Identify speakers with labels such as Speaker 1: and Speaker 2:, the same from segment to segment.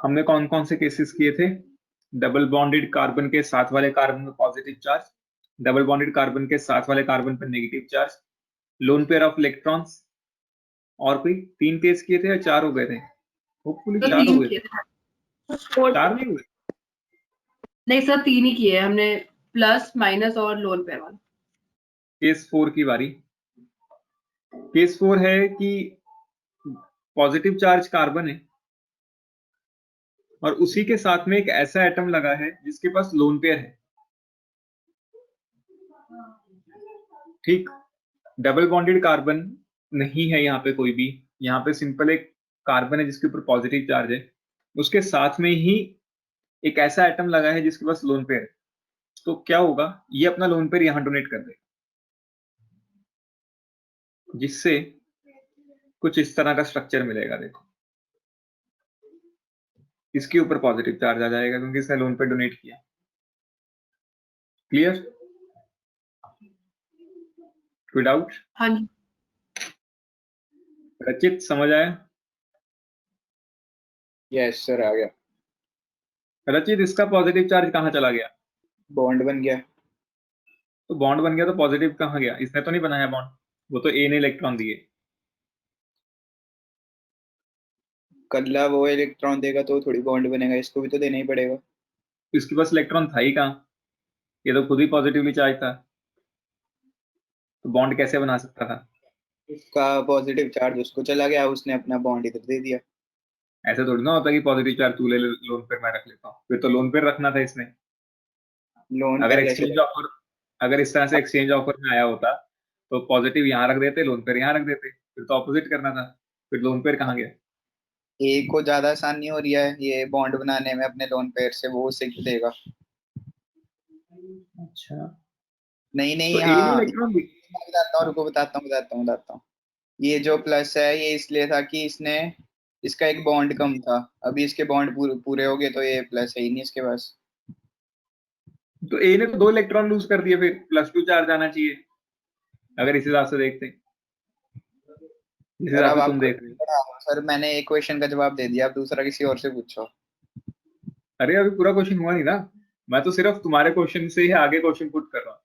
Speaker 1: हमने कौन कौन से केसेस किए थे? डबल बॉन्डेड कार्बन के साथ वाले कार्बन पर positive charge, double bonded carbon के साथ वाले कार्बन पर negative charge, lone pair of electrons, और कोई 3 केस किए थे या 4 हो गए थे? होपफुली
Speaker 2: तो
Speaker 1: 4 हो
Speaker 2: 3
Speaker 1: गए
Speaker 2: किए
Speaker 1: थे।
Speaker 2: थे।
Speaker 1: 4 नहीं हुए?
Speaker 2: नहीं सर 3 ही किए हमने, प्लस माइनस और लोन पेयर वाला।
Speaker 1: केस 4 की बारी। केस 4 है कि पॉजिटिव चार्ज कार्बन है और उसी के साथ में एक ऐसा एटम लगा है जिसके पास लोन पेयर है। ठीक, डबल बॉन्डेड कार्बन नहीं है यहाँ पे कोई भी, यहाँ पे सिंपल एक कार्बन है जिसके ऊपर पॉजिटिव चार्ज है, उसके साथ में ही एक ऐसा एटम लगा है जिसके पास लोन पेयर है। तो क्या होगा, ये अपना लोन पेयर यहाँ डोनेट कर देगा, जिससे कुछ इस तरह का स्ट्रक्चर मिलेगा। देखो, इसके ऊपर पॉजिटिव चार्ज आ जाएगा क्योंकि इसने लोन पेयर डोनेट किया। क्लियर? कोई डाउट?
Speaker 2: हाँ जी।
Speaker 1: रचित, समझ आया?
Speaker 3: यस सर, आ गया।
Speaker 1: रचित, इसका पॉजिटिव चार्ज कहाँ चला गया?
Speaker 3: बॉन्ड बन गया।
Speaker 1: तो बॉन्ड बन गया तो पॉजिटिव कहाँ गया? इसने तो नहीं बनाया बॉन्ड, वो तो ए ने इलेक्ट्रॉन दिए।
Speaker 3: कल्ला वो इलेक्ट्रॉन देगा तो थोड़ी बॉन्ड बनेगा, इसको भी तो देना ही पड़ेगा।
Speaker 1: इसके पास इलेक्ट्रॉन था ही कहाँ, ये तो खुद ही पॉजिटिवली चार्ज था, तो बॉन्ड कैसे बना सकता था?
Speaker 3: उसका पॉजिटिव चार्ज उसको चला गया, उसने अपना बॉन्ड इधर दे दिया।
Speaker 1: ऐसे थोड़ी ना होता कि पॉजिटिव चार्ज तू ले ले, लोन पेयर मैं रख लेता हूँ, फिर तो लोन पेयर रखना था इसने।
Speaker 3: लोन
Speaker 1: अगर
Speaker 3: पहले से
Speaker 1: एक्सचेंज ऑफर, अगर इस तरह से एक्सचेंज ऑफर में आया होता तो पॉजिटिव यहाँ रख देते, लोन पेयर यहाँ रख देते, फिर तो ऑपोजिट करना था। फिर लोन पेयर कहाँ गया?
Speaker 3: एक को ज्यादा आसान नहीं हो रही है ये बॉन्ड बनाने में अपने लोन पेयर से, वो उसे क्यों देगा?
Speaker 1: अच्छा,
Speaker 3: नहीं नहीं,
Speaker 1: तो ए ने
Speaker 3: हाँ
Speaker 1: इलेक्ट्रॉन दी।
Speaker 3: मैं बताता हूँ, रुको बताता हूँ। ये जो प्लस है ये इसलिए था कि इसने, इसका एक बॉन्ड कम था, अभी इसके बॉन्ड पूरे हो गए तो ये प्लस है ही नहीं इसके पास।
Speaker 1: तो ए ने तो 2 इलेक्ट्रॉन लूज कर दिए, फिर +2 चार्ज आना चाहिए अगर इस हिसाब से देखते, जिस
Speaker 3: सर
Speaker 1: हिसाब
Speaker 3: अब
Speaker 1: से तुम
Speaker 3: आपको
Speaker 1: देख रहे हो।
Speaker 3: सर मैंने एक क्वेश्चन का जवाब दे दिया, अब दूसरा किसी और से पूछो।
Speaker 1: अरे अभी पूरा क्वेश्चन हुआ नहीं ना, मैं तो सिर्फ तुम्हारे क्वेश्चन से ही आगे क्वेश्चन पुट कर रहा हूँ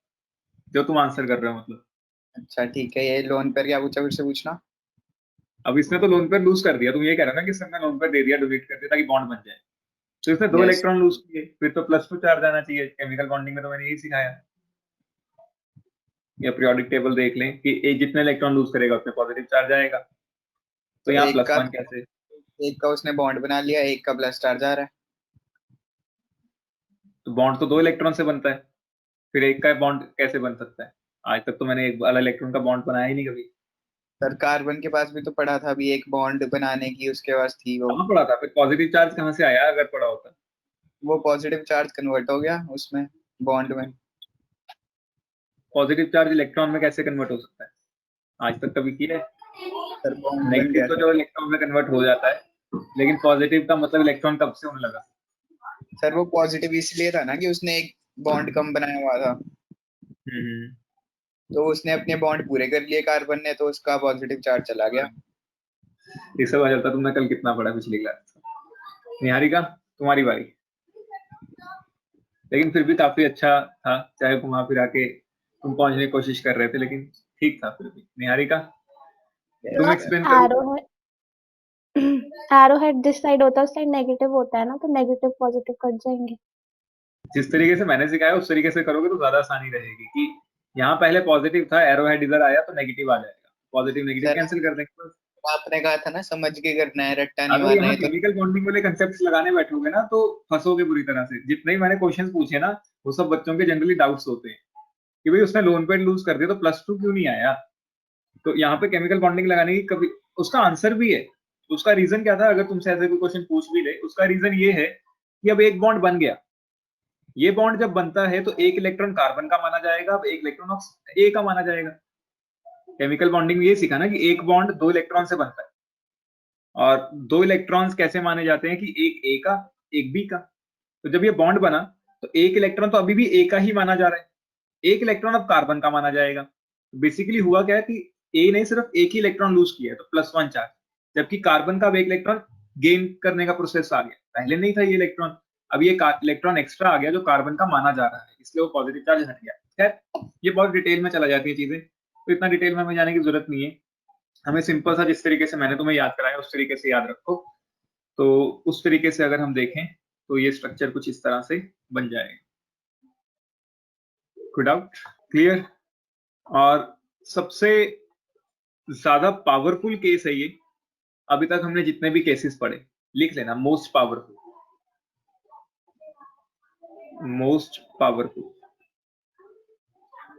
Speaker 1: जो तुम आंसर कर रहे हो। मतलब
Speaker 3: अच्छा ठीक है, ये लोन पेयर क्या पूछा, फिर से पूछना।
Speaker 1: अब इसने तो लोन पेयर लूज कर दिया, तुम ये कह रहे हो ना कि इसने लोन पेयर दे दिया, डोनेट कर दिया ताकि बॉन्ड बन जाए, तो इसने 2
Speaker 3: यस।
Speaker 1: इलेक्ट्रॉन लूज किए, फिर तो +2 चार्ज आना चाहिए। केमिकल बॉन्डिंग में तो मैंने यही सिखाया। या पीरियोडिक टेबल देख लें कि ए जितने इलेक्ट्रॉन लूज करेगा उतने पॉजिटिव चार्ज आएगा, तो
Speaker 3: तो
Speaker 1: यहाँ
Speaker 3: एक का
Speaker 1: +1 कैसे?
Speaker 3: उसने बॉन्ड बना लिया, एक का प्लस चार्ज आ रहा है।
Speaker 1: तो बॉन्ड तो 2 इलेक्ट्रॉन से बनता है, फिर एक का बॉन्ड कैसे बन सकता है? आज तक तो मैंने एक वाला इलेक्ट्रॉन का बॉन्ड बनाया ही नहीं कभी।
Speaker 3: सर कार्बन के पास भी तो पड़ा था अभी एक बॉन्ड बनाने की, उसके पास थी वो।
Speaker 1: कहाँ पड़ा था? फिर पॉजिटिव चार्ज कहाँ से आया अगर पड़ा होता?
Speaker 3: वो पॉजिटिव चार्ज कन्वर्ट हो गया उसमें, बॉन्ड में।
Speaker 1: पॉजिटिव चार्ज इलेक्ट्रॉन में कैसे कन्वर्ट हो सकता है? आज तक कभी किया है?
Speaker 3: सर बॉन्ड बन
Speaker 1: नेगेटिव
Speaker 3: गया
Speaker 1: तो
Speaker 3: था।
Speaker 1: जो इलेक्ट्रॉन में कन्वर्ट हो जाता है, लेकिन पॉजिटिव का मतलब इलेक्ट्रॉन कब से होने लगा?
Speaker 3: सर वो पॉजिटिव इसलिए था ना कि उसने एक बॉन्ड कम बनाया हुआ था,
Speaker 1: हम्म।
Speaker 3: तो उसने अपने बॉन्ड पूरे कर लिए कार्बन ने, तो उसका पॉजिटिव चार्ज चला गया।
Speaker 1: ये सब आ जाता। तुमने कल कितना पढ़ा पिछली क्लास? निहारिका, तुम्हारी बारी। लेकिन फिर भी काफी अच्छा था, चाहे घुमा फिरा के तुम पहुंचने की कोशिश कर रहे थे, लेकिन ठीक था फिर भी। निहारिका, तुम एक्सप्लेन करो।
Speaker 4: एरो हेड दिस साइड होता है, उस साइड नेगेटिव होता है ना, तो नेगेटिव पॉजिटिव कट जाएंगे।
Speaker 1: जिस तरीके से मैंने सिखाया उस तरीके से करोगे तो ज्यादा आसानी रहेगी कि यहाँ पहले पॉजिटिव था, एरो हेड इधर आया तो नेगेटिव आ जाएगा, पॉजिटिव नेगेटिव
Speaker 3: सर
Speaker 1: कैंसिल कर देंगे बस।
Speaker 3: आपने कहा था ना समझ के करना है, रट्टा नहीं
Speaker 1: अगर
Speaker 3: मारना
Speaker 1: यहाँ
Speaker 3: है तो।
Speaker 1: केमिकल बॉन्डिंग वाले कंसेप्ट लगाने बैठोगे ना तो फंसोगे बुरी तरह से। जितने ही मैंने क्वेश्चंस पूछे ना, वो सब बच्चों के जनरली डाउट्स होते हैं कि भाई उसने लोन पेड लूज कर दिया तो +2 क्यों नहीं आया। तो यहाँ पे केमिकल बॉन्डिंग लगाने की कभी उसका आंसर भी है। उसका रीजन क्या था, अगर तुमसे ऐसे कोई क्वेश्चन पूछ भी ले, उसका रीजन ये है कि अब एक बॉन्ड बन गया, ये बॉन्ड जब बनता है तो एक इलेक्ट्रॉन कार्बन का माना जाएगा, अब एक इलेक्ट्रॉन ए का माना जाएगा। केमिकल बॉन्डिंग में ये सीखा ना कि एक बॉन्ड 2 इलेक्ट्रॉन से बनता है, और 2 इलेक्ट्रॉन्स कैसे माने जाते हैं कि एक ए का एक बी का। तो जब ये बॉन्ड बना तो एक इलेक्ट्रॉन तो अभी भी ए का ही माना जा रहा है, एक इलेक्ट्रॉन अब कार्बन का माना जाएगा। बेसिकली हुआ क्या है कि ए ने सिर्फ एक ही इलेक्ट्रॉन लूज किया है तो +1 चार्ज, जबकि कार्बन का अब एक इलेक्ट्रॉन गेन करने का प्रोसेस आ गया, पहले नहीं था ये इलेक्ट्रॉन, अब ये इलेक्ट्रॉन एक्स्ट्रा आ गया जो कार्बन का माना जा रहा है, इसलिए वो पॉजिटिव चार्ज हट गया। खैर ये बहुत डिटेल में चला जाती है चीजें, तो इतना डिटेल में हमें जाने की जरूरत नहीं है, हमें सिंपल सा जिस तरीके से मैंने तुम्हें याद कराया उस तरीके से याद रखो। तो उस तरीके से अगर हम देखें तो ये स्ट्रक्चर कुछ इस तरह से बन जाएगा। कोई डाउट? क्लियर? और सबसे ज्यादा पावरफुल केस है ये, अभी तक हमने जितने भी केसेस पढ़े, लिख लेना मोस्ट पावरफुल, मोस्ट पावरफुल।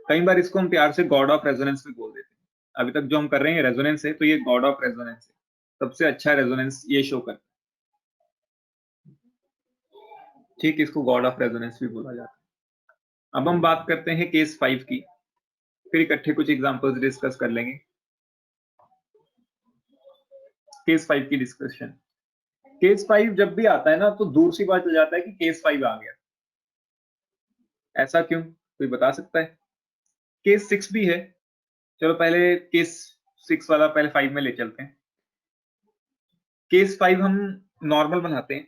Speaker 1: कई बार इसको हम प्यार से गॉड ऑफ रेजोनेंस भी बोल देते हैं, अभी तक जो हम कर रहे हैं रेजोनेंस है, तो ये गॉड ऑफ रेजोनेंस है, सबसे अच्छा रेजोनेंस ये शो करता है। ठीक, इसको गॉड ऑफ रेजोनेंस भी बोला जाता है। अब हम बात करते हैं केस 5 की, फिर इकट्ठे कुछ एग्जांपल्स डिस्कस कर लेंगे। केस 5 की डिस्कशन, केस 5 जब भी आता है ना तो दूर सी बात हो जाता है कि केस 5 आ गया, ऐसा क्यों? कोई बता सकता है? केस 6 भी है, चलो पहले केस 6 वाला पहले 5 में ले चलते हैं। केस 5 हम नॉर्मल बनाते हैं,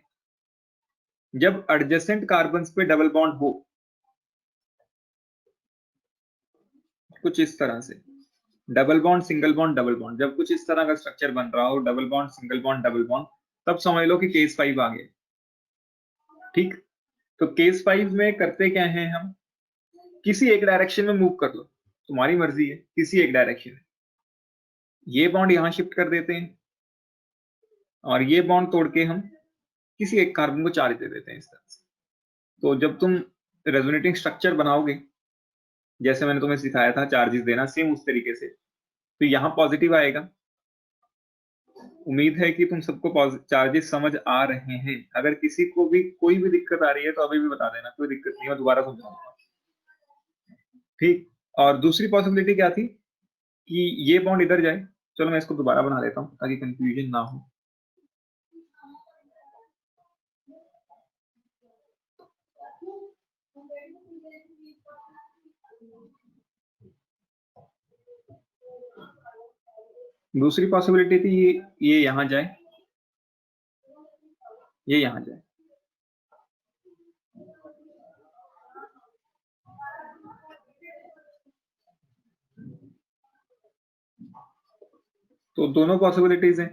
Speaker 1: जब एडजेसेंट कार्बन्स पे डबल बॉन्ड हो, कुछ इस तरह से double bond single bond double bond, जब कुछ इस तरह का स्ट्रक्चर बन रहा हो, double bond single bond double bond, तब समझ लो कि केस 5 आ गया। ठीक, तो केस 5 में करते क्या है, हम किसी एक डायरेक्शन में मूव कर लो, तुम्हारी मर्जी है, किसी एक डायरेक्शन में ये बॉन्ड यहां शिफ्ट कर देते हैं और ये बॉन्ड तोड़ के हम किसी एक कार्बन को चार्ज दे देते हैं इस तरह से। तो जब तुम रेजोनेटिंग स्ट्रक्चर बनाओगे, जैसे मैंने तुम्हें सिखाया था चार्जेस देना, सेम उस तरीके से, तो यहाँ पॉजिटिव आएगा। उम्मीद है कि तुम सबको चार्जेस समझ आ रहे हैं। अगर किसी को भी कोई भी दिक्कत आ रही है तो अभी भी बता देना, कोई दिक्कत नहीं है, दोबारा समझाऊंगा। ठीक, और दूसरी पॉसिबिलिटी क्या थी कि ये बॉन्ड इधर जाए, चलो मैं इसको दोबारा बना लेता हूँ ताकि कंफ्यूजन ना हो। दूसरी पॉसिबिलिटी थी ये यहां जाए, ये यहां जाए, तो दोनों पॉसिबिलिटीज हैं,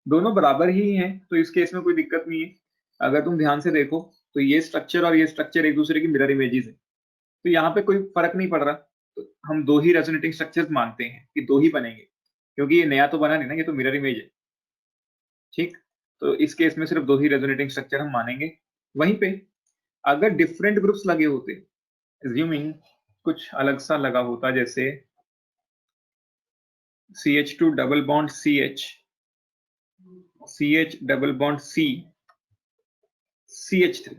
Speaker 1: दोनों बराबर ही हैं, तो इस केस में कोई दिक्कत नहीं है। अगर तुम ध्यान से देखो तो ये स्ट्रक्चर और ये स्ट्रक्चर एक दूसरे की मिरर इमेजेस है, तो यहाँ पे कोई फर्क नहीं पड़ रहा, तो हम दो ही रेजोनेटिंग स्ट्रक्चर्स मानते हैं कि दो ही बनेंगे, क्योंकि ये नया तो बना नहीं ना, ये तो मिरर इमेज है। ठीक, तो इस केस में सिर्फ दो ही रेजोनेटिंग स्ट्रक्चर हम मानेंगे। वहीं पे अगर डिफरेंट ग्रुप्स लगे होते, एज्यूमिंग कुछ अलग सा लगा होता, जैसे CH2 double bond CH, CH double bond C, CH3,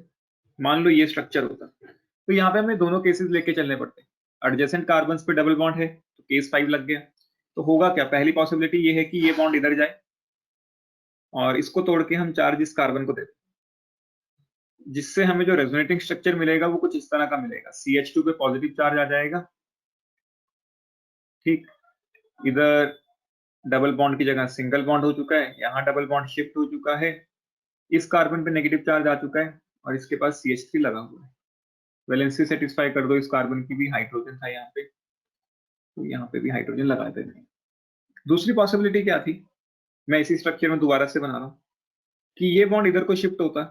Speaker 1: मान लो ये स्ट्रक्चर होता, तो यहाँ पे हमें दोनों केसेस लेके चलने पड़ते हैं। एडजेसेंट कार्बन्स पे डबल बॉन्ड है तो केस 5 लग गया, तो होगा क्या, पहली पॉसिबिलिटी ये है कि ये बॉन्ड इधर जाए और इसको तोड़ के हम चार्ज इस कार्बन को देते, जिससे हमें जो रेजोनेटिंग स्ट्रक्चर मिलेगा वो कुछ इस तरह का मिलेगा। CH2 पे पॉजिटिव चार्ज आ जाएगा, ठीक, इधर डबल बॉन्ड की जगह सिंगल बॉन्ड हो चुका है, यहाँ डबल बॉन्ड शिफ्ट हो चुका है, इस कार्बन पे नेगेटिव चार्ज आ चुका है और इसके पास CH3 लगा हुआ है। वैलेंसी सेटिस्फाई कर दो इस कार्बन की भी, हाइड्रोजन था यहाँ पे, तो यहाँ पे भी हाइड्रोजन लगा देते हैं। दूसरी पॉसिबिलिटी क्या थी, मैं इसी स्ट्रक्चर में दोबारा से बना रहा हूँ, कि ये बॉन्ड इधर को शिफ्ट होता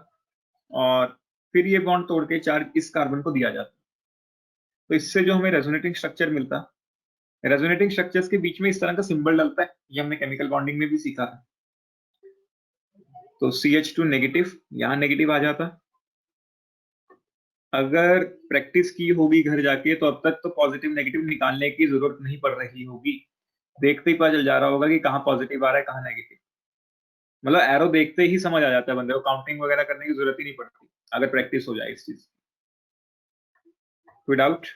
Speaker 1: और फिर ये बॉन्ड तोड़ के चार्ज इस कार्बन को दिया जाता, तो इससे जो हमें रेजोनेटिंग स्ट्रक्चर मिलता, रेजोनेटिंग स्ट्रक्चर्स के बीच में इस तरह का सिंबल डलता है, ये हमने केमिकल बॉन्डिंग में भी सीखा है। तो CH2 नेगेटिव, यहाँ नेगेटिव आ जाता। अगर प्रैक्टिस की होगी घर जाके तो अब तक तो पॉजिटिव नेगेटिव निकालने की जरूरत नहीं पड़ रही होगी, देखते ही पता चल जा रहा होगा कि कहाँ पॉजिटिव आ रहा है कहाँ नेगेटिव, मतलब एरो देखते ही समझ आ जाता है बंदे को, काउंटिंग वगैरह करने की जरूरत ही नहीं पड़ती अगर प्रैक्टिस हो जाए इस चीज। कोई डाउट?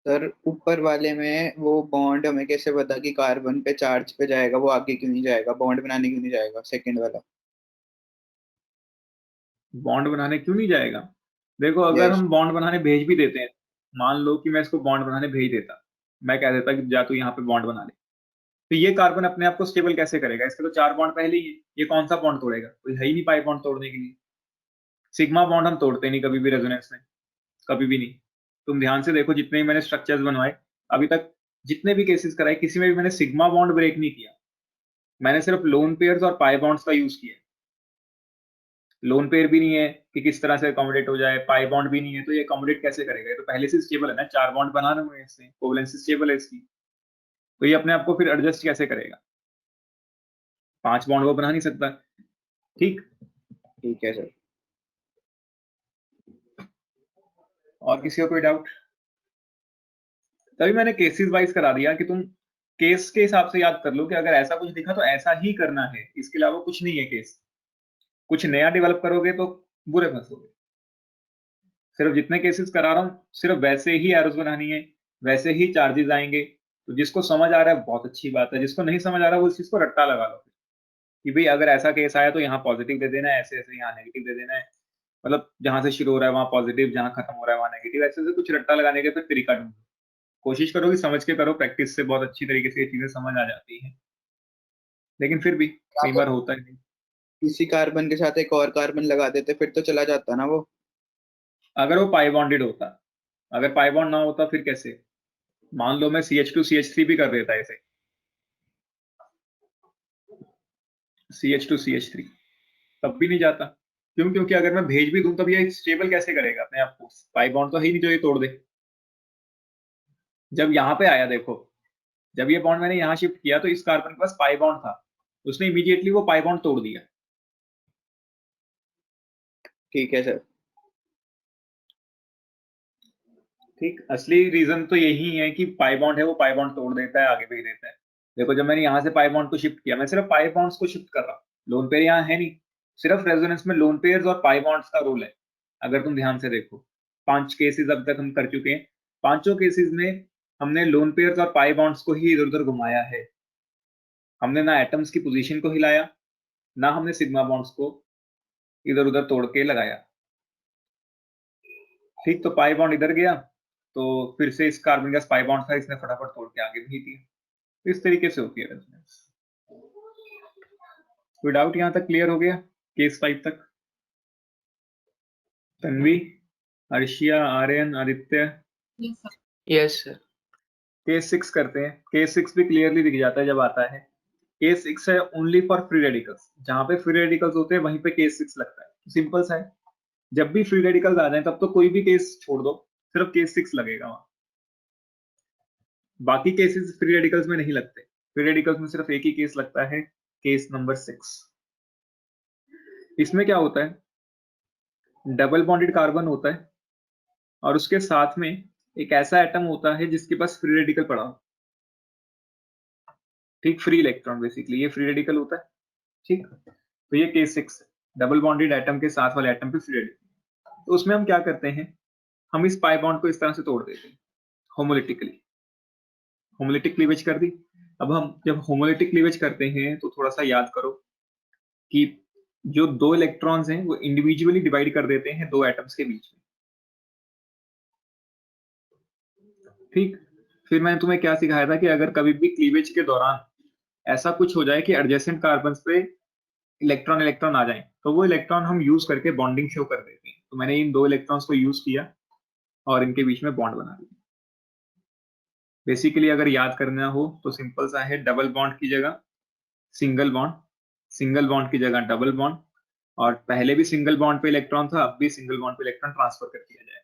Speaker 3: सर ऊपर वाले में वो बॉन्ड हमें कैसे पता कि कार्बन पे चार्ज पे जाएगा, वो आगे क्यों नहीं जाएगा, बॉन्ड बनाने क्यों नहीं जाएगा सेकंड वाला?
Speaker 1: बॉन्ड बनाने क्यों नहीं जाएगा? देखो अगर
Speaker 3: Yes.
Speaker 1: हम बॉन्ड बनाने भेज भी देते हैं, मान लो कि मैं इसको बॉन्ड बनाने भेज देता, मैं कह देता कि जा तू यहाँ पे बॉन्ड बना ले, तो ये कार्बन अपने आप को स्टेबल कैसे करेगा? इसके तो 4 बॉन्ड पहले ही है, ये कौन सा बॉन्ड तोड़ेगा? कोई है ही नहीं पाई बॉन्ड तोड़ने के लिए। सिग्मा बॉन्ड हम तोड़ते नहीं कभी भी रेजोनेंस में, कभी भी नहीं। तुम ध्यान से देखो, जितने भी मैंने स्ट्रक्चर्स बनवाए अभी तक, जितने भी केसेस कराए, किसी में भी मैंने सिग्मा बॉन्ड ब्रेक नहीं किया। मैंने सिर्फ लोन पेयर्स और पाई बॉन्ड्स का यूज किया। लोन पेयर भी नहीं है कि किस तरह से अकोमोडेट हो जाए, पाई बॉन्ड भी नहीं है, तो ये अकोमोडेट कैसे करेगा? ये तो पहले से स्टेबल है ना, 4 बॉन्ड बना रहे हैं इससे, कोवलेंस स्टेबल है इसकी, तो ये अपने आप को फिर एडजस्ट कैसे करेगा? 5 बॉन्ड वो बना नहीं सकता। ठीक
Speaker 3: ठीक है सर।
Speaker 1: और किसी को कोई डाउट? तभी मैंने केसेस वाइज करा दिया कि तुम केस के हिसाब से याद कर लो कि अगर ऐसा कुछ दिखा तो ऐसा ही करना है, इसके अलावा कुछ नहीं है केस। कुछ नया डेवलप करोगे तो बुरे फंसोगे। सिर्फ जितने केसेस करा रहा हूँ सिर्फ वैसे ही एरोस बनानी है, वैसे ही चार्जेस आएंगे। तो जिसको समझ आ रहा है बहुत अच्छी बात है, जिसको नहीं समझ आ रहा है वो इस चीज को रट्टा लगा लो कि भाई अगर ऐसा केस आया तो यहाँ पॉजिटिव दे देना है, ऐसे ऐसे यहाँ नेगेटिव दे देना है। मतलब जहां से शुरू हो रहा है वहां पॉजिटिव, जहां खत्म हो रहा है वहां नेगेटिव, ऐसे ऐसे कुछ रट्टा लगाने के फिर तरीका ढूंढो। कोशिश करो कि समझ के करो, प्रैक्टिस से बहुत अच्छी तरीके से ये चीजें समझ आ जाती है, लेकिन फिर भी कई बार होता है नहीं।
Speaker 3: इसी कार्बन के साथ एक और कार्बन लगा देते फिर तो चला जाता ना वो।
Speaker 1: अगर वो पाई बॉन्डेड होता, अगर पाई बॉन्ड ना होता फिर कैसे? मान लो मैं CH2CH3 भी कर देता ऐसे, CH2CH3, तब भी नहीं जाता। क्यों? क्योंकि अगर मैं भेज भी दूं तब ये स्टेबल कैसे करेगा अपने आप को? पाई बॉन्ड तो है ही नहीं जो ये तोड़ दे। जब यहाँ पे आया देखो, जब ये बॉन्ड मैंने यहाँ शिफ्ट किया तो इस कार्बन के पास पाई बॉन्ड था, उसने इमीडिएटली वो पाई बॉन्ड तोड़ दिया।
Speaker 3: ठीक है सर।
Speaker 1: ठीक, असली रीजन तो यही है कि पाई बॉन्ड है, वो पाई बॉन्ड तोड़ देता है, आगे भेज देता है। देखो जब मैंने यहाँ से पाई बॉन्ड को शिफ्ट किया, मैं सिर्फ पाई बॉन्ड्स को शिफ्ट कर रहा हूँ, लोन पेयर यहाँ है नहीं। सिर्फ रेजोनेंस में लोन पेयर्स और पाई बॉन्ड्स का रोल है। अगर तुम ध्यान से देखो, 5 केसेस अब तक हम कर चुके हैं, पांचों केसेस में हमने लोन पेयर्स और पाई बॉन्ड्स को ही इधर उधर घुमाया है। हमने ना एटम्स की पोजीशन को हिलाया, ना हमने सिग्मा बॉन्ड्स को इधर उधर तोड़ के लगाया। ठीक, तो पाई बॉन्ड इधर गया तो फिर से इस कार्बन का पाई बॉन्ड था, इसने फटाफट तोड़ के आगे भेज दिया। तो इस तरीके से होती है रेजोनेंस। कोई डाउट यहाँ तक क्लियर हो गया? केस 5 तक? Tanvi, Arshiya, Aryan, Aditya?
Speaker 3: Yes sir.
Speaker 1: Case 6 करते हैं। केस 6 भी क्लियरली दिख जाता है जब आता है। केस 6 है ओनली फॉर फ्री रेडिकल्स, जहां पे फ्री रेडिकल्स होते हैं वहीं पे केस 6 लगता है। सिंपल सा है, जब भी फ्री रेडिकल्स आ जाए तब तो कोई भी केस छोड़ दो, सिर्फ केस 6 लगेगा वहां। बाकी केसेस फ्री रेडिकल्स में नहीं लगते, फ्री रेडिकल्स में सिर्फ एक ही केस लगता है, केस नंबर 6। इसमें क्या होता है, डबल बॉन्डेड कार्बन होता है और उसके साथ में एक ऐसा एटम होता है जिसके पास फ्री रेडिकल पड़ा हो। ठीक, फ्री इलेक्ट्रॉन, बेसिकली ये फ्री रेडिकल होता है। ठीक, तो ये केस 6 है, डबल बॉन्डेड एटम के साथ वाले एटम पे फ्री रेडिकल। तो उसमें हम क्या करते हैं, हम इस पाई बॉन्ड को इस तरह से तोड़ देते हैं होमोलिटिकली। होमोलिटिक क्लीवेज कर दी। अब हम जब होमोलिटिक क्लीवेज करते हैं तो थोड़ा सा याद करो कि जो 2 इलेक्ट्रॉन्स हैं वो इंडिविजुअली डिवाइड कर देते हैं 2 एटम्स के बीच में। ठीक, फिर मैंने तुम्हें क्या सिखाया था कि अगर कभी भी क्लीवेज के दौरान ऐसा कुछ हो जाए कि एडजेसेंट कार्बन्स पे इलेक्ट्रॉन इलेक्ट्रॉन आ जाए तो वो इलेक्ट्रॉन हम यूज करके बॉन्डिंग शो कर देते हैं। तो मैंने इन 2 इलेक्ट्रॉन्स को यूज किया और इनके बीच में बॉन्ड बना दिया। बेसिकली अगर याद करना हो तो सिंपल सा है, डबल बॉन्ड की जगह सिंगल बॉन्ड, सिंगल बॉन्ड की जगह डबल बॉन्ड, और पहले भी सिंगल बॉन्ड पे इलेक्ट्रॉन था, अब भी सिंगल बॉन्ड पे इलेक्ट्रॉन ट्रांसफर कर दिया जाए।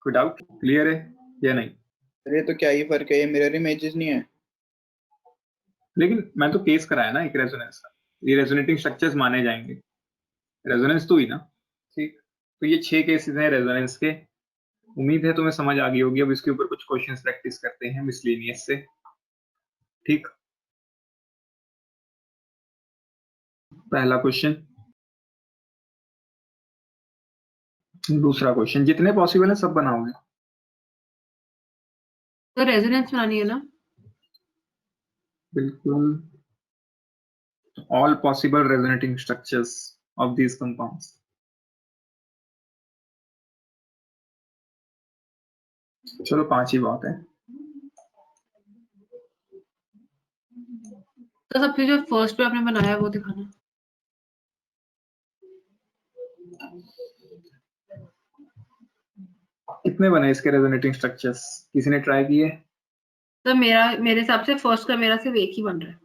Speaker 1: कोई डाउट? क्लियर है या नहीं?
Speaker 3: अरे तो क्या ही फर्क है, ये मिरर इमेजेस नहीं है।
Speaker 1: लेकिन मैं तो केस कराया ना एक रेजोनेंस का, ये रेजोनेटिंग स्ट्रक्चर्स माने जाएंगे, रेजोनेंस तो हुई ना। ठीक, तो ये 6 केसेस हैं रेजोनेंस के। उम्मीद है तुम्हें समझ आ गई होगी। अब इसके ऊपर कुछ क्वेश्चंस प्रैक्टिस करते हैं मिसलेनियस से। ठीक, पहला क्वेश्चन, दूसरा क्वेश्चन, जितने पॉसिबल है सब बनाओगे।
Speaker 2: तो रेजोनेंस बनानी है ना?
Speaker 1: बिल्कुल, all possible resonating structures of these compounds. चलो 5 ही बहुत है।
Speaker 2: तो सबसे जो फर्स्ट पे आपने बनाया वो दिखाना।
Speaker 1: कितने बने इसके रेजोनेटिंग स्ट्रक्चर्स, किसी ने ट्राई किए?
Speaker 2: तो मेरे हिसाब से फर्स्ट का मेरा सिर्फ एक ही बन रहा है।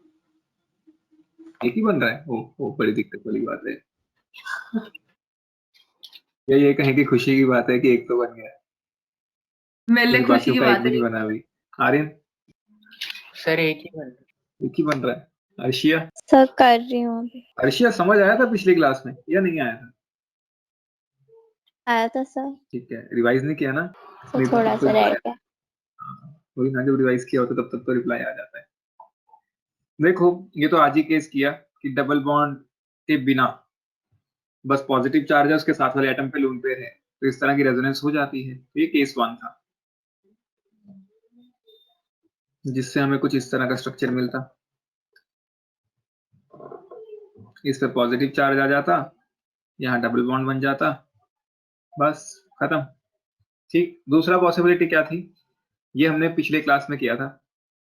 Speaker 1: एक ही बन रहा है? ओ बड़ी दिक्कत वाली बात है। या ये कहें कि खुशी की बात है कि एक तो बन गया,
Speaker 2: मेरे लिए
Speaker 1: क्योंकि
Speaker 2: खुशी
Speaker 1: बाकियों
Speaker 2: की
Speaker 1: का एक
Speaker 2: बात
Speaker 1: भी
Speaker 2: है।
Speaker 1: नहीं बना अभी। आर्यन?
Speaker 3: सर एक ही बन
Speaker 1: एक ही बन रहा है। अर्शिया?
Speaker 4: सर कर रही हूँ अभी।
Speaker 1: अर्शिया समझ आया था पिछली क्लास में या नहीं आया था?
Speaker 4: आया था सर,
Speaker 1: ठीक है, रिवाइज नहीं किया ना?
Speaker 4: तो
Speaker 1: नहीं तो
Speaker 4: थोड़ा
Speaker 1: तब तो
Speaker 4: सा रह
Speaker 1: रिप्लाई,
Speaker 4: गया।
Speaker 1: वही ना, जब रिवाइज किया होता तब तक तो रिप्लाई आ जाता है। देखो, ये तो आज ही केस किया कि डबल बॉन्ड के बिना बस पॉजिटिव चार्ज है, उसके साथ वाले एटम पे लोन पेयर है, तो इस तरह की रेजोनेंस हो जाती है। तो ये केस 1 था, जिससे हमें कुछ इस तरह का स्ट्रक्चर मिलता। इस पे पॉजिटिव चार्ज आ जाता, यहाँ डबल बॉन्ड बन जाता, बस खत्म। ठीक, दूसरा पॉसिबिलिटी क्या थी, ये हमने पिछले क्लास में किया था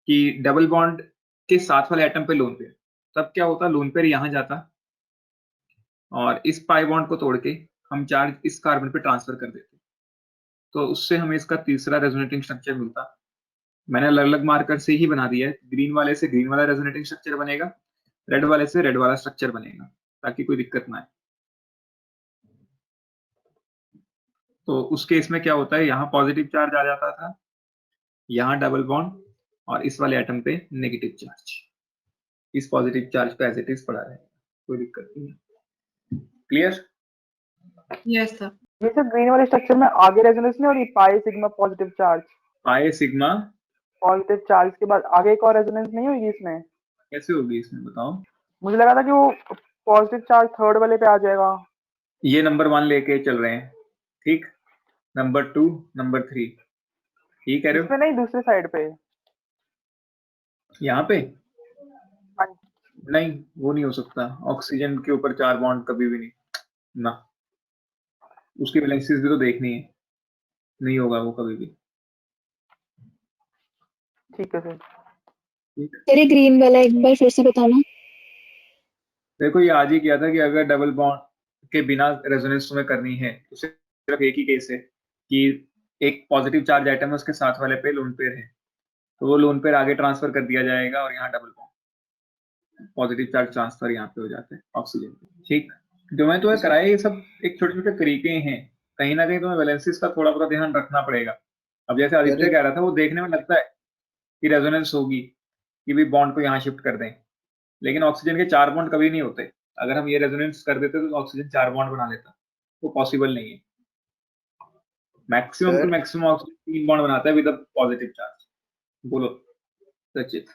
Speaker 1: कि डबल बॉन्ड के साथ वाले एटम पे लोन पेयर, तब क्या होता, लोन पेयर यहाँ जाता और इस पाई बॉन्ड को तोड़ के हम चार्ज इस कार्बन पे ट्रांसफर कर देते, तो उससे हमें इसका तीसरा रेजोनेटिंग स्ट्रक्चर मिलता। मैंने अलग अलग मार्कर से ही बना दिया है, ग्रीन वाले से ग्रीन वाला रेजोनेटिंग स्ट्रक्चर बनेगा, रेड वाले से रेड वाला स्ट्रक्चर बनेगा, ताकि कोई दिक्कत ना आए। तो उस केस में क्या होता है, यहाँ पॉजिटिव चार्ज आ जाता था, यहाँ डबल बॉन्ड, और इस वाले एटम पे नेगेटिव चार्ज, इस पॉजिटिव चार्ज पे एज इट इज पड़ा रहेगा, कोई दिक्कत नहीं है। क्लियर?
Speaker 2: Yes sir.
Speaker 5: ये सर ग्रीन वाले स्ट्रक्चर में आगे रेजोनेंस नहीं हो रही, pi sigma positive charge,
Speaker 1: pi sigma
Speaker 5: positive charge के बाद आगे एक और रेजोनेंस नहीं होगी इसमें?
Speaker 1: कैसे होगी इसमें, बताओ?
Speaker 5: मुझे लगा था कि वो पॉजिटिव चार्ज थर्ड वाले पे आ जाएगा।
Speaker 1: ये नंबर 1 लेके चल रहे हैं, ठीक, नंबर 2, नंबर 3, ठीक कह रहे हो?
Speaker 5: इसमें नहीं, दूसरे साइड पे।
Speaker 1: यहाँ पे
Speaker 5: हाँ,
Speaker 1: नहीं, वो नहीं हो सकता, ऑक्सीजन के ऊपर 4 बॉन्ड कभी भी नहीं ना, उसकी वैलेंसीज भी तो देखनी है, नहीं होगा वो कभी भी।
Speaker 5: ठीक है सर।
Speaker 1: ठीक,
Speaker 4: तेरे ग्रीन वाला एक बार फिर से बताना।
Speaker 1: देखो ये आज ही किया था कि अगर डबल बॉन्ड के बिना रेजोनेंस तुम्हें करनी है तो सिर्फ एक ही केस है कि एक पॉजिटिव चार्ज एटम है, उसके साथ वाले पे लोन पेयर है, तो वो लोन पेयर आगे ट्रांसफर कर दिया जाएगा और यहाँ double bond, positive charge transfer यहाँ पे हो जाते हैं ऑक्सीजन पे। ठीक, जो मैं तुम्हें कराया ये सब एक छोटे छोटे तरीके हैं, कहीं ना कहीं तुम्हें वैलेंसीज का थोड़ा बहुत ध्यान रखना पड़ेगा। अब जैसे आदित्य कह रहा था, वो देखने में लगता है कि रेजोनेंस होगी कि भी बॉन्ड को यहाँ शिफ्ट कर दें, लेकिन ऑक्सीजन के 4 बॉन्ड कभी नहीं होते। अगर हम ये रेजोनेंस कर देते तो ऑक्सीजन 4 बॉन्ड बना लेता, वो पॉसिबल नहीं है। Maximum two
Speaker 3: sir
Speaker 1: maximum oxygen 3 bond बनाता है विद अ पॉजिटिव चार्ज। बोलो सचित।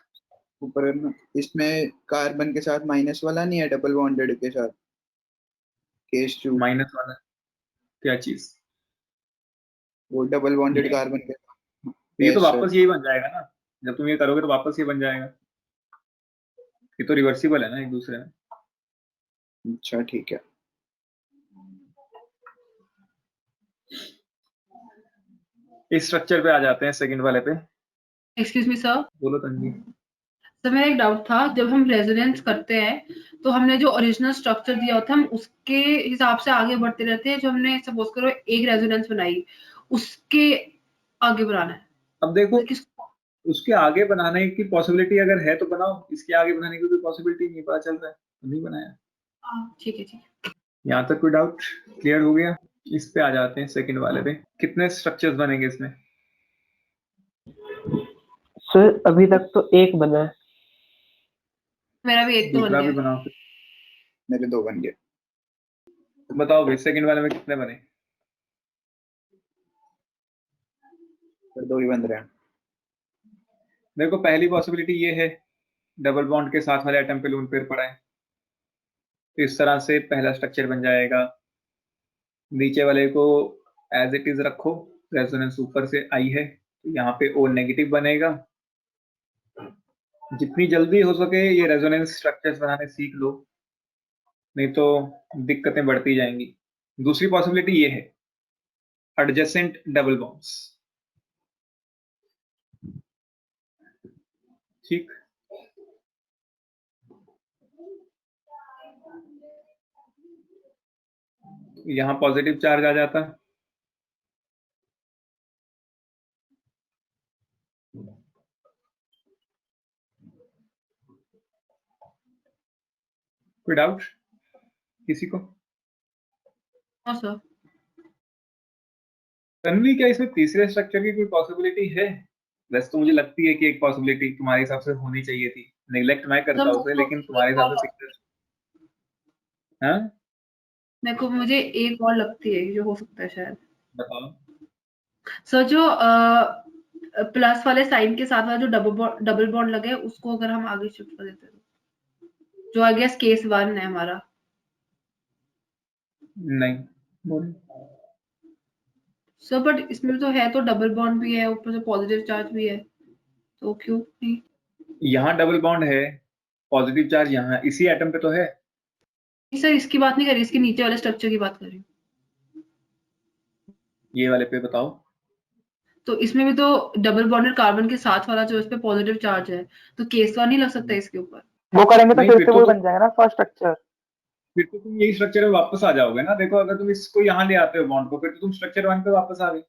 Speaker 3: ऊपर में इसमें कार्बन के साथ माइनस वाला नहीं है, डबल बॉन्डेड के साथ केस 2,
Speaker 1: माइनस वाला क्या चीज?
Speaker 3: वो डबल बॉन्डेड
Speaker 1: ये
Speaker 3: कार्बन के
Speaker 1: ये तो
Speaker 3: केस सर।
Speaker 1: वापस यही बन जाएगा ना, जब तुम ये करोगे तो वापस ये बन जाएगा, ये तो रिवर्सिबल है ना एक दूसरे में।
Speaker 3: अच्छा ठीक है।
Speaker 1: इस स्ट्रक्चर पे आ जाते हैं, सेकंड वाले पे।
Speaker 2: Excuse me sir.
Speaker 1: बोलो तन्वी।
Speaker 2: सर मेरा एक डाउट था, जब हम रेजोनेंस करते हैं तो हमने जो ओरिजिनल स्ट्रक्चर दिया होता है हम उसके हिसाब से आगे बढ़ते रहते हैं, जो हमने सपोज करो एक रेजोनेंस बनाई उसके आगे बढ़ाना है,
Speaker 1: अब देखो,
Speaker 2: मतलब किस?
Speaker 1: उसके आगे बनाने की पॉसिबिलिटी अगर है तो बनाओ, इसके आगे बनाने की कोई पॉसिबिलिटी नहीं, पता चल रहा है तो नहीं बनाया।
Speaker 2: ठीक है ठीक है।
Speaker 1: यहाँ तक कोई डाउट क्लियर हो गया? इस पे आ जाते हैं, सेकंड वाले पे। कितने स्ट्रक्चर्स बनेंगे इसमें?
Speaker 5: सर अभी तक तो एक बना है।
Speaker 2: मेरा भी एक तो बन
Speaker 1: दूसरा भी
Speaker 2: गया।
Speaker 1: बनाओ फिर।
Speaker 3: मेरे 2 बन गए।
Speaker 1: बताओ भाई, सेकंड वाले में कितने बने?
Speaker 3: सर 2 ही बन रहे हैं।
Speaker 1: देखो, पहली पॉसिबिलिटी ये है, डबल बॉन्ड के साथ वाले एटम पे लोन पेयर पड़ा है, तो इस तरह से पहला स्ट्रक्चर बन जाएगा। नीचे वाले को एज इट इज रखो, रेजोनेंस ऊपर से आई है तो यहाँ पे ओ नेगेटिव बनेगा। जितनी जल्दी हो सके ये रेजोनेंस स्ट्रक्चर्स बनाने सीख लो, नहीं तो दिक्कतें बढ़ती जाएंगी। दूसरी पॉसिबिलिटी ये है, एडजेसेंट डबल बॉन्ड्स। ठीक, यहाँ पॉजिटिव चार्ज आ जाता, कोई डाउट किसी को?
Speaker 2: हाँ सर।
Speaker 1: तन्वी, क्या इसमें तीसरे स्ट्रक्चर की कोई पॉसिबिलिटी है? वैसे तो मुझे लगती है कि एक पॉसिबिलिटी तुम्हारे हिसाब से होनी चाहिए थी, नेग्लेक्ट मैं करता हूँ उसे, लेकिन तुम्हारे हिसाब से हाँ
Speaker 2: मुझे एक और लगती है जो हो सकता है शायद।
Speaker 1: बताओ।
Speaker 2: सर जो प्लस वाले साइन के साथ वाला जो डबल बॉन्ड लगे है, उसको अगर हम आगे शिफ्ट कर देते हैं, जो आई गेस केस 1 है हमारा।
Speaker 1: नहीं बोलो।
Speaker 2: सर बट इसमें तो है, तो डबल बॉन्ड भी है, ऊपर से पॉजिटिव चार्ज भी है, तो क्यों नहीं?
Speaker 1: यहाँ डबल बॉन्ड है, पॉजिटिव चार्ज यहाँ इसी एटम पे तो है।
Speaker 2: सर इसकी बात नहीं कर रही, इसके नीचे वाले स्ट्रक्चर की बात कर रही हूँ।
Speaker 1: ये वाले पे बताओ।
Speaker 2: तो इसमें भी तो डबल बॉन्डेड कार्बन के साथ वाला जो इस पे पॉजिटिव चार्ज है, तो केस 1 नहीं लग सकता इसके ऊपर?
Speaker 5: वो करेंगे तो
Speaker 1: नहीं,
Speaker 5: फिर
Speaker 1: फिर
Speaker 5: से
Speaker 1: तो
Speaker 5: वही बन जाएगा ना फर्स्ट स्ट्रक्चर।
Speaker 1: फिर तो तुम यही स्ट्रक्चर में वापस आ जाओगे ना। देखो, अगर तुम इसको यहाँ ले आते हो बॉन्ड को, फिर तो तुम स्ट्रक्चर 1 पे वापस आ गए।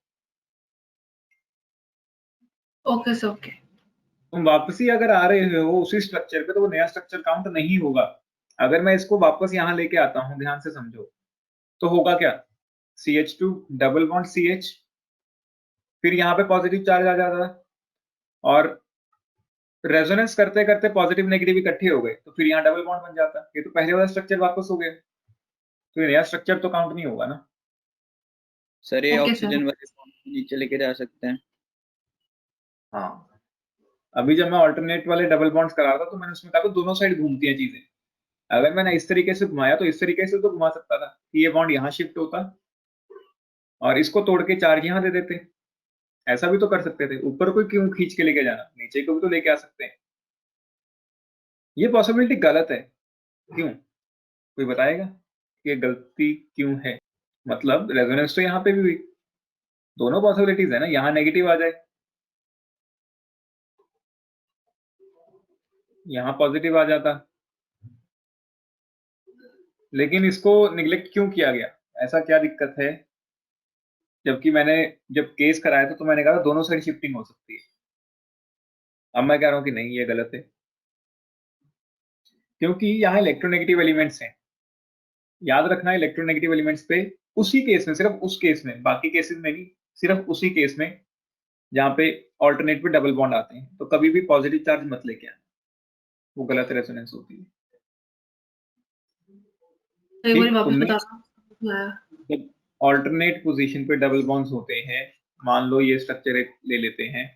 Speaker 2: Okay sir, okay.
Speaker 1: तुम वापसी अगर आ रहे हो उसी स्ट्रक्चर पे, तो वो नया स्ट्रक्चर काउंट नहीं होगा। अगर मैं इसको वापस यहाँ लेके आता हूँ, ध्यान से समझो, तो होगा क्या? CH2 डबल बॉन्ड CH, फिर यहाँ पे पॉजिटिव चार्ज आ जाता है, और रेजोनेंस करते करते पॉजिटिव नेगेटिव इकट्ठे हो गए, तो फिर यहाँ डबल बॉन्ड बन जाता। ये तो पहले वाला स्ट्रक्चर वापस हो गया, तो ये नया स्ट्रक्चर तो काउंट नहीं होगा ना।
Speaker 3: सर ये
Speaker 2: ओके
Speaker 3: ऑक्सीजन
Speaker 2: सर।
Speaker 3: वाले बॉन्ड को नीचे लेके जा सकते हैं।
Speaker 1: हाँ, अभी जब मैं ऑल्टरनेट वाले डबल बॉन्ड्स करा रहा था, तो मैंने उसमें कहा था दोनों साइड घूमती हैं चीजें। अगर मैंने इस तरीके से घुमाया, तो इस तरीके से तो घुमा सकता था कि ये बॉन्ड यहाँ शिफ्ट होता और इसको तोड़ के चार्ज यहाँ दे देते। ऐसा भी तो कर सकते थे। ऊपर कोई क्यों खींच के लेके जाना, नीचे को भी तो लेके आ सकते हैं। ये पॉसिबिलिटी गलत है, क्यों? कोई बताएगा कि ये गलती क्यों है? मतलब रेजोनेंस तो यहाँ पे भी हुई, दोनों पॉसिबिलिटीज है ना। यहाँ नेगेटिव आ जाए, यहाँ पॉजिटिव आ जाता, लेकिन इसको निग्लेक्ट क्यों किया गया? ऐसा क्या दिक्कत है? जबकि मैंने जब केस कराया था, तो मैंने कहा था दोनों साइड शिफ्टिंग हो सकती है। अब मैं कह रहा हूँ कि नहीं, ये गलत है, क्योंकि यहाँ इलेक्ट्रोनेगेटिव एलिमेंट्स हैं। याद रखना, इलेक्ट्रोनेगेटिव एलिमेंट्स पे उसी केस में, सिर्फ उस केस में, बाकी केसेस में नहीं, सिर्फ उसी केस में जहाँ पे ऑल्टरनेट पे डबल बॉन्ड आते हैं, तो कभी भी पॉजिटिव चार्ज मत लेके आना, वो गलत रेजोनेंस होती है।
Speaker 2: एक बार
Speaker 1: ठीक,
Speaker 2: वापस
Speaker 1: तुमने
Speaker 2: बताना।
Speaker 1: जब ऑल्टरनेट पोजीशन पे डबल बॉन्ड्स होते हैं, मान लो ये स्ट्रक्चर एक ले लेते हैं,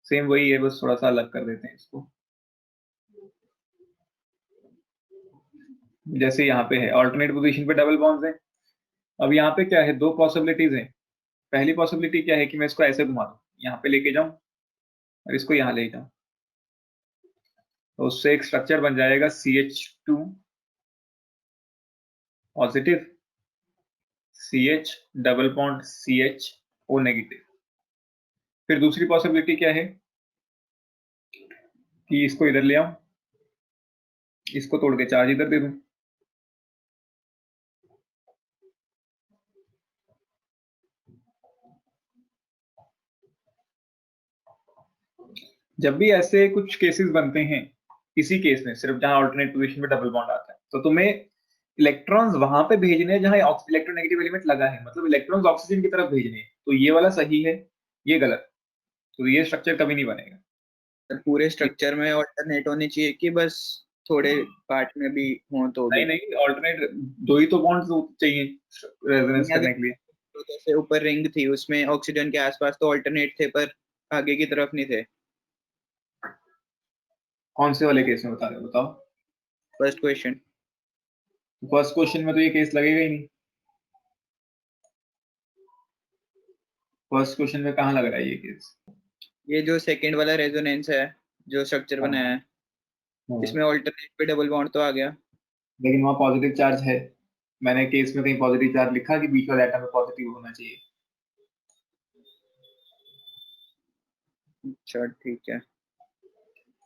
Speaker 1: सेम वही है, बस थोड़ा सा अलग कर देते हैं इसको। जैसे यहाँ पे है ऑल्टरनेट पोजीशन पे डबल बॉन्ड्स हैं। अब यहाँ पे क्या है, दो पॉसिबिलिटीज हैं। पहली पॉसिबिलिटी क्या है कि मैं इसको ऐसे घुमा दूं, यहाँ पे लेके जाऊं और इसको यहाँ ले जाऊं, तो उससे एक स्ट्रक्चर बन जाएगा CH2 positive, CH double bond CHO negative. फिर दूसरी पॉसिबिलिटी क्या है कि इसको इधर ले आऊं, इसको तोड़ के चार्ज इधर दे दूं। जब भी ऐसे कुछ केसेस बनते हैं, इसी केस में सिर्फ जहां ऑल्टरनेट पोजीशन में डबल बॉन्ड आता है, तो तुम्हें इलेक्ट्रॉन्स वहां पे भेजने हैं जहां इलेक्ट्रोनेगेटिव एलिमेंट लगा है, मतलब इलेक्ट्रॉन्स ऑक्सीजन की तरफ भेजने हैं। तो ये वाला सही है, ये गलत, तो ये स्ट्रक्चर कभी नहीं बनेगा।
Speaker 3: सर पूरे स्ट्रक्चर में ऑल्टरनेट होने चाहिए कि बस थोड़े पार्ट में भी हो तो भी?
Speaker 1: नहीं, ऑल्टरनेट दो ही तो बॉन्ड्स चाहिए रेजोनेंस करने के लिए।
Speaker 3: तो जैसे ऊपर रिंग थी, उसमें ऑक्सीजन के आसपास तो ऑल्टरनेट थे, पर आगे की तरफ नहीं थे।
Speaker 1: कौन से वाले केस में बता रहे हो, बताओ।
Speaker 3: First question.
Speaker 1: फर्स्ट क्वेश्चन में तो ये केस लगेगा ही नहीं। फर्स्ट क्वेश्चन में कहाँ लग रहा है ये केस?
Speaker 3: ये जो सेकंड वाला रेजोनेंस है, जो स्ट्रक्चर बनाया है, इसमें ऑल्टरनेट पे डबल बॉन्ड तो आ गया,
Speaker 1: लेकिन वहां पॉजिटिव चार्ज है। मैंने केस में कहीं पॉजिटिव चार्ज लिखा कि बीच वाले एटम में पॉजिटिव होना चाहिए?
Speaker 3: अच्छा ठीक है।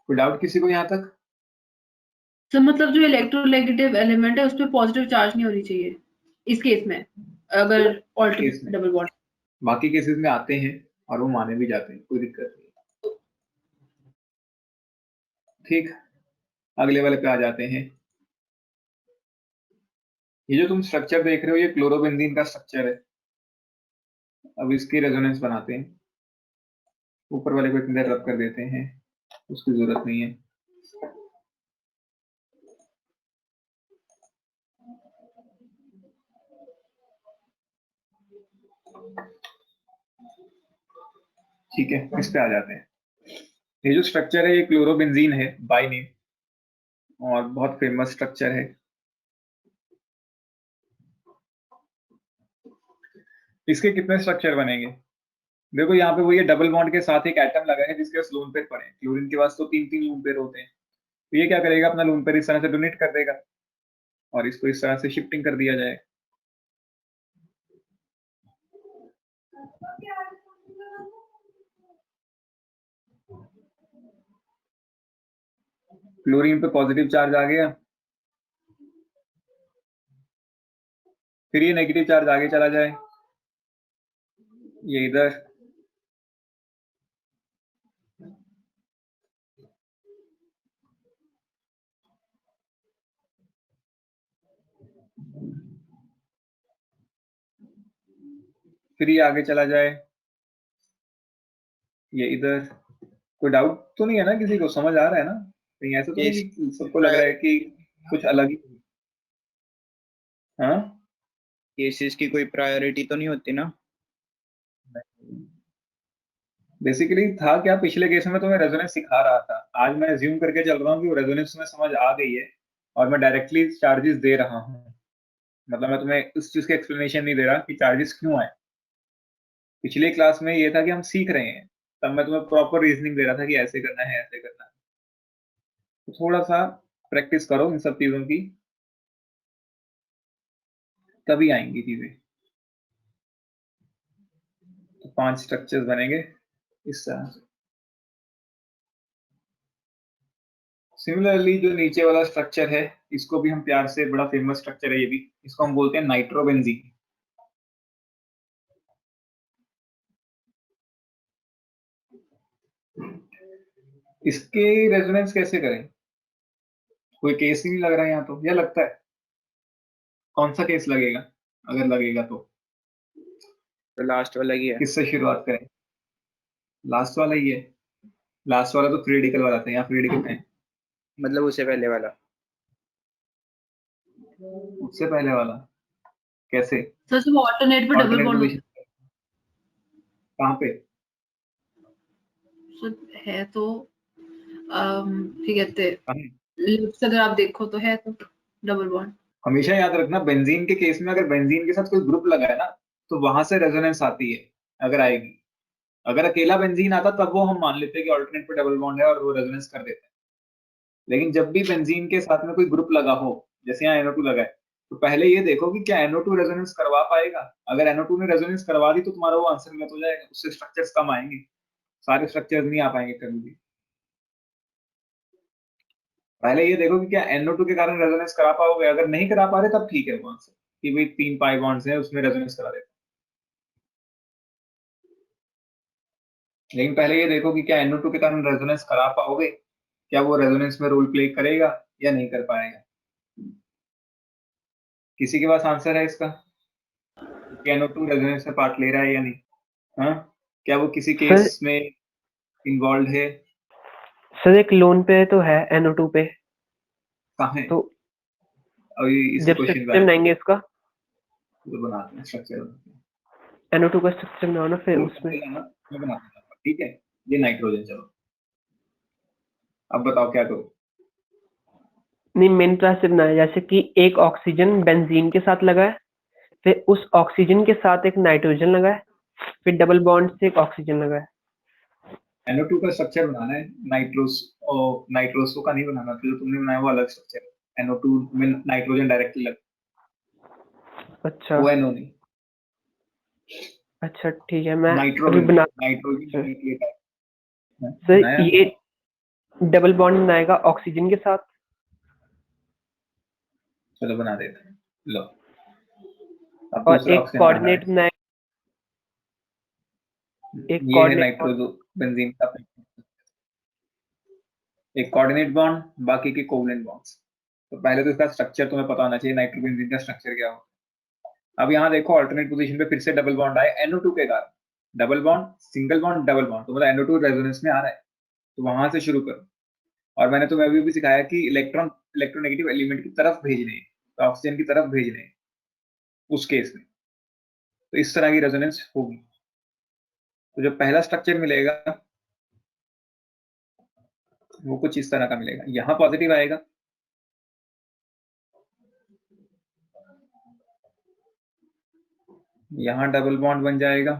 Speaker 1: कोई डाउट किसी को यहाँ तक?
Speaker 2: तो मतलब जो इलेक्ट्रोनेगेटिव एलिमेंट है, उस पे पॉजिटिव चार्ज नहीं होनी चाहिए? इस केस में अगर
Speaker 1: केस
Speaker 2: ऑल्टरनेट
Speaker 1: में
Speaker 2: डबल बॉन्ड।
Speaker 1: बाकी केसेस में आते हैं और वो माने भी जाते हैं, कोई दिक्कत नहीं। ठीक, अगले वाले पे आ जाते हैं। ये जो तुम स्ट्रक्चर देख रहे हो ये क्लोरोबेंजीन का स्ट्रक्चर है। अब इसकी रेजोनेंस बनाते हैं। ऊपर वाले को इतनी देर रब कर देते हैं, उसकी जरूरत नहीं है। ठीक है, इस पे आ जाते हैं। ये जो स्ट्रक्चर है ये क्लोरोबेंजीन है बाय नेम और बहुत फेमस स्ट्रक्चर है। इसके कितने स्ट्रक्चर बनेंगे? देखो यहाँ पे वो ये डबल बॉन्ड के साथ एक एटम लगा है जिसके पास लोन पेयर पड़े हैं। क्लोरीन के पास तो 3-3 लोन पेयर होते हैं। तो ये क्या करेगा, अपना लोन पेयर इस तरह से डोनेट कर देगा और इसको इस तरह से शिफ्टिंग कर दिया जाए। क्लोरीन पे पॉजिटिव चार्ज आ गया, फिर ये नेगेटिव चार्ज आगे चला जाए, ये इधर, फिर ये आगे चला जाए, ये इधर। कोई डाउट तो नहीं है ना किसी को? समझ आ रहा है ना? कहीं ऐसा तो
Speaker 3: ये
Speaker 1: नहीं कि सबको लग रहा है कि कुछ अलग ही? हाँ,
Speaker 3: केसेस की कोई प्रायोरिटी तो नहीं होती ना?
Speaker 1: बेसिकली था क्या, पिछले केस में तो मैं रेजोनेंस सिखा रहा था। आज मैं अज्यूम करके चल रहा हूँ कि वो रेजोनेंस में समझ आ गई है और मैं डायरेक्टली चार्जेस दे रहा हूँ। मतलब मैं तुम्हें उस चीज का एक्सप्लेनेशन नहीं दे रहा कि चार्जेस क्यों आए। पिछले क्लास में ये था कि हम सीख रहे हैं, तब मैं तुम्हें प्रॉपर रीजनिंग दे रहा था कि ऐसे करना है, ऐसे करना है। तो थोड़ा सा प्रैक्टिस करो इन सब चीजों की, तभी आएंगी चीजें। तो 5 स्ट्रक्चर्स बनेंगे इस तरह से। सिमिलरली जो नीचे वाला स्ट्रक्चर है इसको भी हम प्यार से, बड़ा फेमस स्ट्रक्चर है ये भी, इसको हम बोलते हैं नाइट्रोबेंजीन। इसके रेजोनेंस कैसे करें? कोई केस ही नहीं लग रहा है यहाँ तो, या लगता है? कौन सा केस लगेगा अगर लगेगा तो?
Speaker 3: तो लास्ट वाला ही है।
Speaker 1: किससे शुरुआत करें? लास्ट वाला ही है। लास्ट वाला तो थ्योरेटिकल वाला था, यहाँ थ्योरेटिकल है।
Speaker 3: मतलब उससे पहले वाला।
Speaker 1: उससे पहले वाला कैसे?
Speaker 2: सर जब ऑल्टरनेट पे डबल
Speaker 1: ऑल्टरनेट
Speaker 2: बॉन्ड
Speaker 1: पोजीशन कहाँ पे?
Speaker 2: है तो ठीक है,
Speaker 1: कहाँ है?
Speaker 2: लेफ्ट से अगर आप देखो तो है तो डबल बॉन्ड।
Speaker 1: हमेशा याद रखना, बेंजीन के केस में अगर बेंजीन के साथ कोई ग्रुप लगा है ना तो वहां से रेजोनेंस आती है, अगर आएगी। अगर अकेला बेंजीन आता तब वो हम मान लेते हैं कि ऑल्टरनेट पे डबल बॉन्ड है और वो रेजोनेंस कर देते हैं। लेकिन जब भी बेंजीन के साथ में कोई ग्रुप लगा हो, जैसे यहाँ NO2 लगा है, तो पहले ये देखो कि क्या NO2 रेजोनेंस करवा पाएगा। अगर NO2 ने रेजोनेंस करवा दी तो तुम्हारा वो आंसर गलत हो जाएगा, उससे स्ट्रक्चर्स कम आएंगे, सारे स्ट्रक्चर्स नहीं आ पाएंगे कभी भी। पहले ये देखो कि क्या NO2 के कारण रेजोनेंस करा पाओगे। अगर नहीं करा पा रहे तब ठीक है वो आंसर, कि भाई 3 पाई बॉन्ड्स हैं उसमें रेजोनेंस करा देते। लेकिन पहले ये देखो कि क्या NO2 के कारण रेजोनेंस करा पाओगे, क्या वो रेजोनेंस में रोल प्ले करेगा या नहीं कर पाएगा। किसी के पास आंसर है इसका कि NO2 रेजोनेंस में पार्ट ले रहा है या नहीं? हाँ, क्या वो किसी केस में इन्वॉल्व है?
Speaker 5: सर एक लोन पे तो है NO2 पे,
Speaker 1: कहाँ है?
Speaker 5: तो
Speaker 1: अभी इसी
Speaker 5: जब
Speaker 1: क्वेश्चन
Speaker 5: स्ट्रक्चर बनाएंगे इसका
Speaker 1: तो बनाते हैं स्ट्रक्चर।
Speaker 5: NO2 का स्ट्रक्चर बनाना फिर उसमें।
Speaker 1: मैं बनाता हूँ, ठीक है। ये नाइट्रोजन, चलो अब बताओ क्या करूँ।
Speaker 5: नहीं, मेन क्लास से बनाया, जैसे कि एक ऑक्सीजन बेंजीन के साथ लगा है, फिर उस ऑक्सीजन के साथ एक नाइट्रोजन लगा है, फिर डबल बॉन्ड से एक ऑक्सीजन लगा है।
Speaker 1: NO2 का स्ट्रक्चर बनाना है, नाइट्रोसो का नहीं बनाना। तो जो तुमने बनाया वो अलग स्ट्रक्चर है। NO2 में नाइट्रोजन डायरेक्टली लग,
Speaker 5: अच्छा
Speaker 1: वो NO नहीं,
Speaker 5: अच्छा ठीक है, मैं अभी
Speaker 1: नाइट्रोजन
Speaker 5: बना।
Speaker 1: नाइट्रोजन लेकर
Speaker 5: सर
Speaker 1: बनाया।
Speaker 5: ये डबल बॉन्ड बनाएगा ऑक्सीजन के साथ।
Speaker 1: चलो बना देते हैं, लो अब
Speaker 5: और
Speaker 1: दूसरा
Speaker 5: एक
Speaker 1: ऑप्शन बनाना है।
Speaker 5: कोऑर्डिनेट एक
Speaker 1: ये है
Speaker 5: कोऑर्डिनेट
Speaker 1: नाइट्रोजो बेंजीन का एक कोऑर्डिनेट बॉन्ड, बाकी के कोवलेंट बॉन्ड्स। तो पहले तो इसका स्ट्रक्चर तुम्हें पता होना चाहिए, नाइट्रोबेंजीन का स्ट्रक्चर क्या होता है। अब यहाँ देखो अल्टरनेट पोजीशन पे फिर से डबल बॉन्ड आए NO2 के कारण, double bond, single bond, double bond, तो मतलब NO2 रेजोनेंस में आ रहा है, तो वहां से शुरू करो। और मैंने तुम्हें अभी भी सिखाया कि इलेक्ट्रोनेगेटिव एलिमेंट की तरफ भेजने हैं, तो ऑक्सीजन की तरफ भेजने हैं उस केस में, तो इस तरह की रेजोनेंस होगी। तो जो पहला स्ट्रक्चर मिलेगा वो कुछ इस तरह का मिलेगा, यहाँ पॉजिटिव आएगा, यहाँ डबल बॉन्ड बन जाएगा,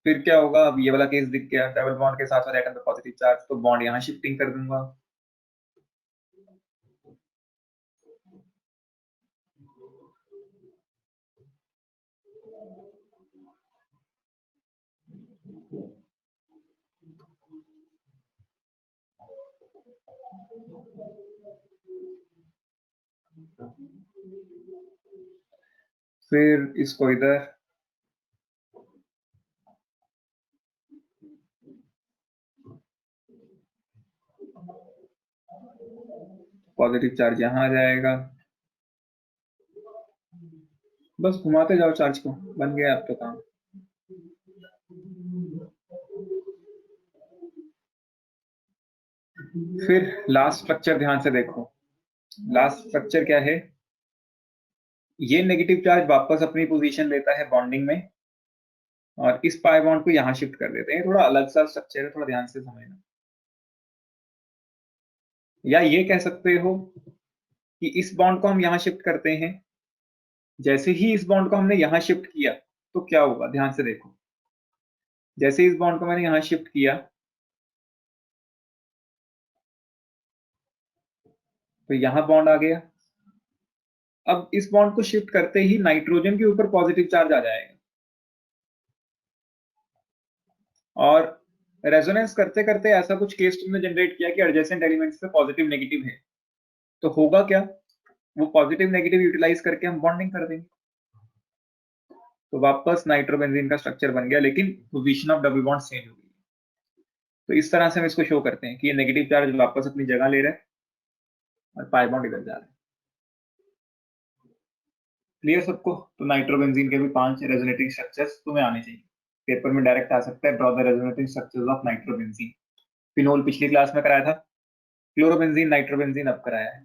Speaker 1: फिर क्या होगा, अब ये वाला केस दिख गया, डबल बॉन्ड के साथ साथ एटम पे पॉजिटिव चार्ज, तो बॉन्ड यहाँ शिफ्टिंग कर दूंगा, फिर इसको इधर, पॉजिटिव चार्ज यहाँ आ जाएगा, बस घुमाते जाओ चार्ज को, बन गया अब तो काम। फिर लास्ट स्ट्रक्चर ध्यान से देखो, लास्ट स्ट्रक्चर क्या है, ये नेगेटिव चार्ज वापस अपनी पोजीशन लेता है बॉन्डिंग में, और इस पाई बॉन्ड को यहाँ शिफ्ट कर देते हैं। थोड़ा अलग सा स्ट्रक्चर है, थोड़ा ध्यान से समझना। या ये कह सकते हो कि इस बॉन्ड को हम यहाँ शिफ्ट करते हैं, जैसे ही इस बॉन्ड को हमने यहाँ शिफ्ट किया तो क्या होगा, ध्यान से देखो, जैसे इस बॉन्ड को मैंने यहाँ शिफ्ट किया तो यहाँ बॉन्ड आ गया। अब इस बॉन्ड को शिफ्ट करते ही नाइट्रोजन के ऊपर पॉजिटिव चार्ज आ जाएगा, और रेजोनेंस करते करते ऐसा कुछ केस तुमने जनरेट किया कि एडजेसेंट एलिमेंट्स पे पॉजिटिव नेगेटिव है, तो होगा क्या, वो पॉजिटिव नेगेटिव यूटिलाइज करके हम बॉन्डिंग कर देंगे, तो वापस नाइट्रोबेंजीन का स्ट्रक्चर बन गया, लेकिन position of double bond change हो गई। तो इस तरह से हम इसको शो करते हैं कि ये नेगेटिव चार्ज वापस अपनी जगह ले रहा है और पाई बॉन्ड इधर जा रहा है। क्लियर सबको? तो नाइट्रोबेंजीन के भी 5 रेजोनेटिंग स्ट्रक्चर्स तुम्हें आने चाहिए, पेपर में डायरेक्ट आ सकता है, draw the resonating structures of nitrobenzene. Phenol पिछली क्लास में कराया था, क्लोरोबेंजीन नाइट्रोबेंजीन अब कराया है।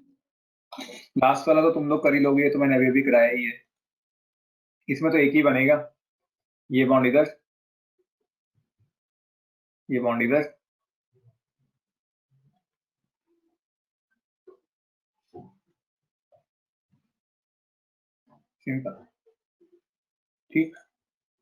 Speaker 1: लास्ट वाला तो तुम लोग कर ही लोगे, ये तो मैंने अभी भी कराया ही है। इसमें तो एक ही बनेगा, ये बॉन्ड इधर, ये बॉन्ड इधर, सिंपल, ठीक।